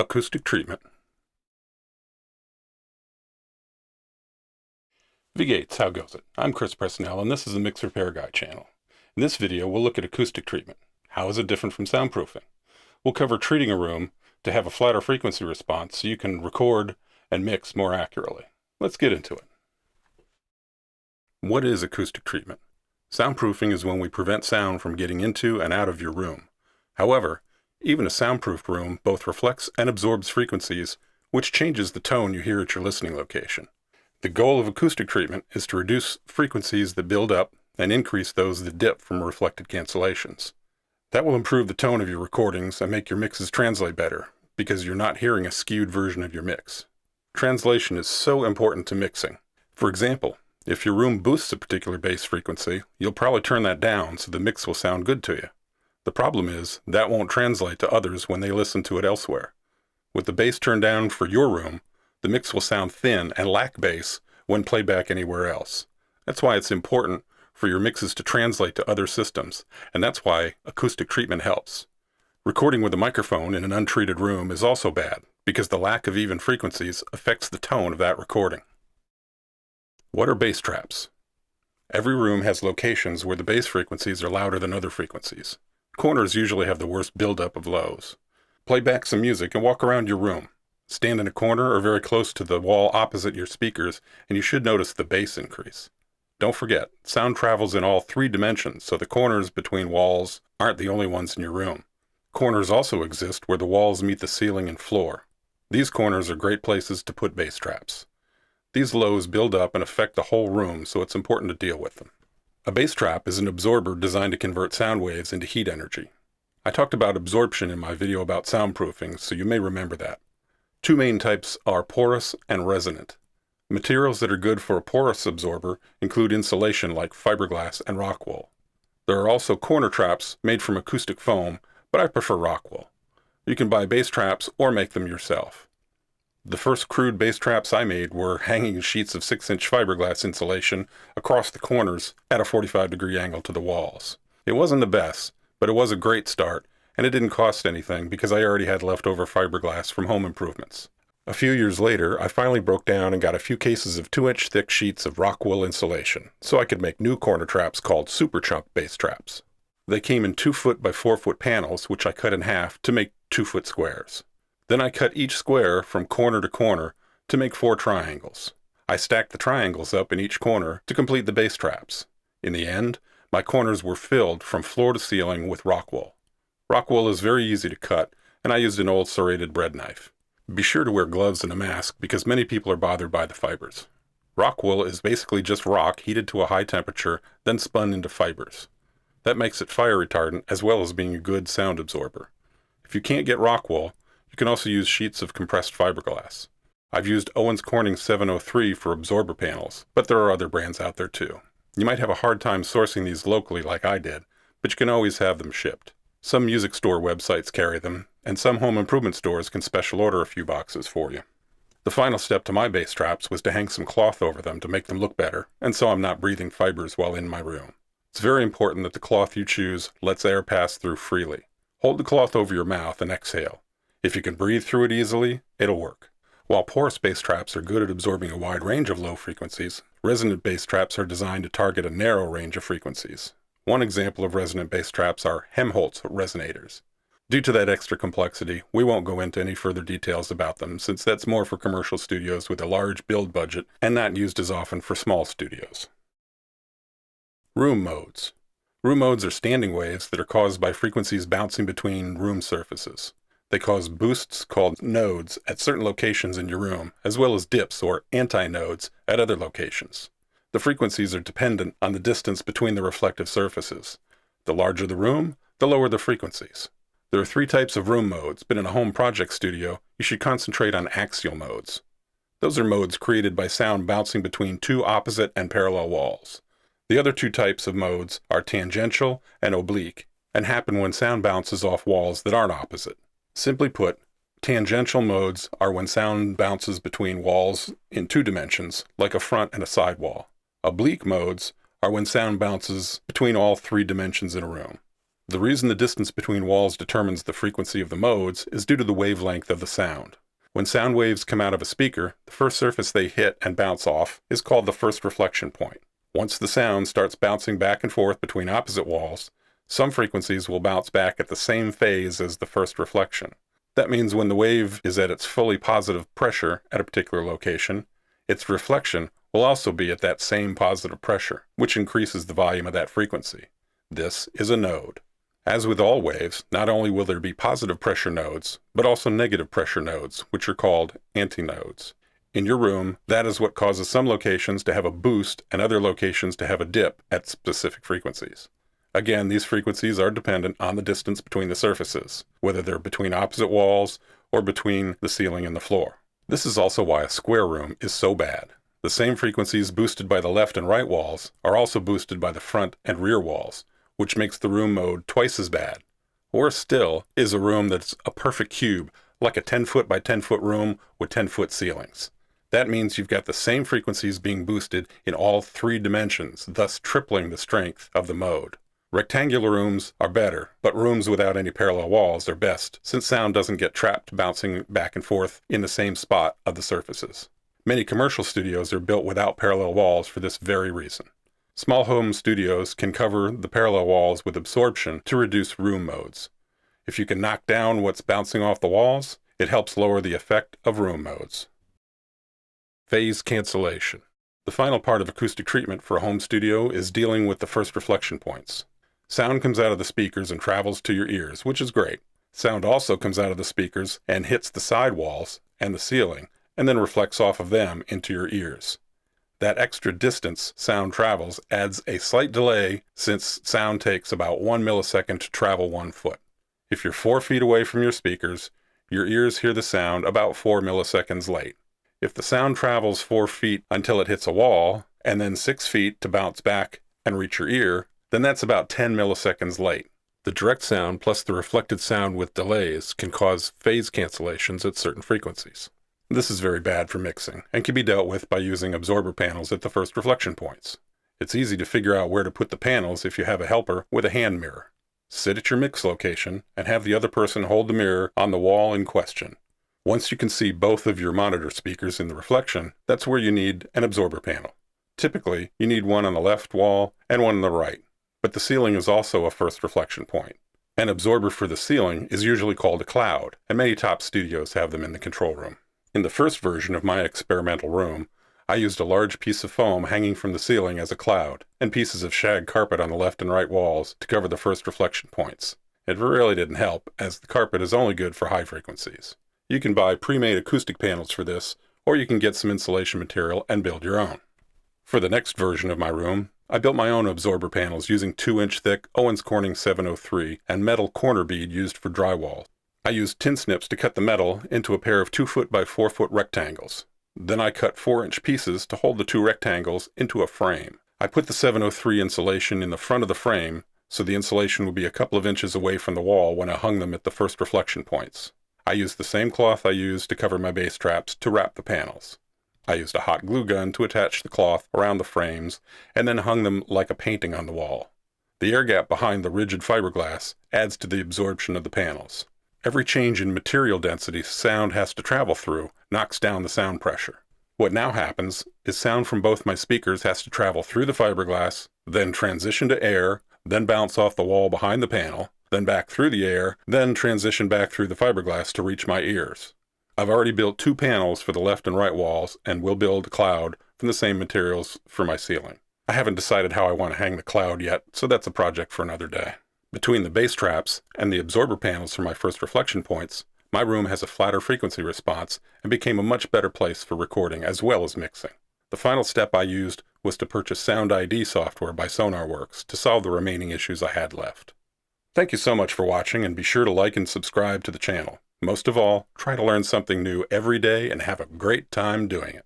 Acoustic Treatment. V-Gates, how goes it? I'm Chris Presnell, and this is the Mix Repair Guy channel. In this video, we'll look at acoustic treatment. How is it different from soundproofing? We'll cover treating a room to have a flatter frequency response so you can record and mix more accurately. Let's get into it. What is acoustic treatment? Soundproofing is when we prevent sound from getting into and out of your room. However, even a soundproofed room both reflects and absorbs frequencies, which changes the tone you hear at your listening location. The goal of acoustic treatment is to reduce frequencies that build up and increase those that dip from reflected cancellations. That will improve the tone of your recordings and make your mixes translate better, because you're not hearing a skewed version of your mix. Translation is so important to mixing. For example, if your room boosts a particular bass frequency, you'll probably turn that down so the mix will sound good to you. The problem is, that won't translate to others when they listen to it elsewhere. With the bass turned down for your room, the mix will sound thin and lack bass when played back anywhere else. That's why it's important for your mixes to translate to other systems, and that's why acoustic treatment helps. Recording with a microphone in an untreated room is also bad, because the lack of even frequencies affects the tone of that recording. What are bass traps? Every room has locations where the bass frequencies are louder than other frequencies. Corners usually have the worst buildup of lows. Play back some music and walk around your room. Stand in a corner or very close to the wall opposite your speakers, and you should notice the bass increase. Don't forget, sound travels in all three dimensions, so the corners between walls aren't the only ones in your room. Corners also exist where the walls meet the ceiling and floor. These corners are great places to put bass traps. These lows build up and affect the whole room, so it's important to deal with them. A bass trap is an absorber designed to convert sound waves into heat energy. I talked about absorption in my video about soundproofing, so you may remember that. Two main types are porous and resonant. Materials that are good for a porous absorber include insulation like fiberglass and rock wool. There are also corner traps made from acoustic foam, but I prefer rock wool. You can buy bass traps or make them yourself. The first crude bass traps I made were hanging sheets of 6-inch fiberglass insulation across the corners at a 45-degree angle to the walls. It wasn't the best, but it was a great start, and it didn't cost anything because I already had leftover fiberglass from home improvements. A few years later, I finally broke down and got a few cases of 2-inch thick sheets of rock wool insulation, so I could make new corner traps called super chunk bass traps. They came in 2-foot by 4-foot panels, which I cut in half to make 2-foot squares. Then I cut each square from corner to corner to make 4 triangles. I stacked the triangles up in each corner to complete the bass traps. In the end, my corners were filled from floor to ceiling with rock wool. Rock wool is very easy to cut, and I used an old serrated bread knife. Be sure to wear gloves and a mask because many people are bothered by the fibers. Rock wool is basically just rock heated to a high temperature, then spun into fibers. That makes it fire retardant as well as being a good sound absorber. If you can't get rock wool, you can also use sheets of compressed fiberglass. I've used Owens Corning 703 for absorber panels, but there are other brands out there too. You might have a hard time sourcing these locally like I did, but you can always have them shipped. Some music store websites carry them, and some home improvement stores can special order a few boxes for you. The final step to my bass traps was to hang some cloth over them to make them look better, and so I'm not breathing fibers while in my room. It's very important that the cloth you choose lets air pass through freely. Hold the cloth over your mouth and exhale. If you can breathe through it easily, it'll work. While porous bass traps are good at absorbing a wide range of low frequencies, resonant bass traps are designed to target a narrow range of frequencies. One example of resonant bass traps are Helmholtz resonators. Due to that extra complexity, we won't go into any further details about them since that's more for commercial studios with a large build budget and not used as often for small studios. Room modes. Room modes are standing waves that are caused by frequencies bouncing between room surfaces. They cause boosts called nodes at certain locations in your room, as well as dips or antinodes at other locations. The frequencies are dependent on the distance between the reflective surfaces. The larger the room, the lower the frequencies. There are 3 types of room modes, but in a home project studio, you should concentrate on axial modes. Those are modes created by sound bouncing between 2 opposite and parallel walls. The other 2 types of modes are tangential and oblique, and happen when sound bounces off walls that aren't opposite. Simply put, tangential modes are when sound bounces between walls in 2 dimensions, like a front and a side wall. Oblique modes are when sound bounces between all 3 dimensions in a room. The reason the distance between walls determines the frequency of the modes is due to the wavelength of the sound. When sound waves come out of a speaker, the first surface they hit and bounce off is called the first reflection point. Once the sound starts bouncing back and forth between opposite walls, some frequencies will bounce back at the same phase as the first reflection. That means when the wave is at its fully positive pressure at a particular location, its reflection will also be at that same positive pressure, which increases the volume of that frequency. This is a node. As with all waves, not only will there be positive pressure nodes, but also negative pressure nodes, which are called antinodes. In your room, that is what causes some locations to have a boost and other locations to have a dip at specific frequencies. Again, these frequencies are dependent on the distance between the surfaces, whether they're between opposite walls or between the ceiling and the floor. This is also why a square room is so bad. The same frequencies boosted by the left and right walls are also boosted by the front and rear walls, which makes the room mode twice as bad. Worse still is a room that's a perfect cube, like a 10-foot by 10-foot room with 10-foot ceilings. That means you've got the same frequencies being boosted in all three dimensions, thus tripling the strength of the mode. Rectangular rooms are better, but rooms without any parallel walls are best, since sound doesn't get trapped bouncing back and forth in the same spot of the surfaces. Many commercial studios are built without parallel walls for this very reason. Small home studios can cover the parallel walls with absorption to reduce room modes. If you can knock down what's bouncing off the walls, it helps lower the effect of room modes. Phase cancellation. The final part of acoustic treatment for a home studio is dealing with the first reflection points. Sound comes out of the speakers and travels to your ears, which is great. Sound also comes out of the speakers and hits the side walls and the ceiling, and then reflects off of them into your ears. That extra distance sound travels adds a slight delay, since sound takes about 1 millisecond to travel 1 foot. If you're 4 feet away from your speakers, your ears hear the sound about 4 milliseconds late. If the sound travels 4 feet until it hits a wall, and then 6 feet to bounce back and reach your ear, then that's about 10 milliseconds late. The direct sound plus the reflected sound with delays can cause phase cancellations at certain frequencies. This is very bad for mixing, and can be dealt with by using absorber panels at the first reflection points. It's easy to figure out where to put the panels if you have a helper with a hand mirror. Sit at your mix location, and have the other person hold the mirror on the wall in question. Once you can see both of your monitor speakers in the reflection, that's where you need an absorber panel. Typically, you need one on the left wall and one on the right, but the ceiling is also a first reflection point. An absorber for the ceiling is usually called a cloud, and many top studios have them in the control room. In the first version of my experimental room, I used a large piece of foam hanging from the ceiling as a cloud, and pieces of shag carpet on the left and right walls to cover the first reflection points. It really didn't help, as the carpet is only good for high frequencies. You can buy pre-made acoustic panels for this, or you can get some insulation material and build your own. For the next version of my room, I built my own absorber panels using 2-inch thick Owens Corning 703 and metal corner bead used for drywall. I used tin snips to cut the metal into a pair of 2-foot by 4-foot rectangles. Then I cut 4-inch pieces to hold the 2 rectangles into a frame. I put the 703 insulation in the front of the frame, so the insulation would be a couple of inches away from the wall when I hung them at the first reflection points. I used the same cloth I used to cover my bass traps to wrap the panels. I used a hot glue gun to attach the cloth around the frames, and then hung them like a painting on the wall. The air gap behind the rigid fiberglass adds to the absorption of the panels. Every change in material density sound has to travel through knocks down the sound pressure. What now happens is sound from both my speakers has to travel through the fiberglass, then transition to air, then bounce off the wall behind the panel, then back through the air, then transition back through the fiberglass to reach my ears. I've already built 2 panels for the left and right walls, and will build a cloud from the same materials for my ceiling. I haven't decided how I want to hang the cloud yet, so that's a project for another day. Between the bass traps and the absorber panels for my first reflection points, my room has a flatter frequency response and became a much better place for recording as well as mixing. The final step I used was to purchase Sound ID software by SonarWorks to solve the remaining issues I had left. Thank you so much for watching, and be sure to like and subscribe to the channel. Most of all, try to learn something new every day and have a great time doing it.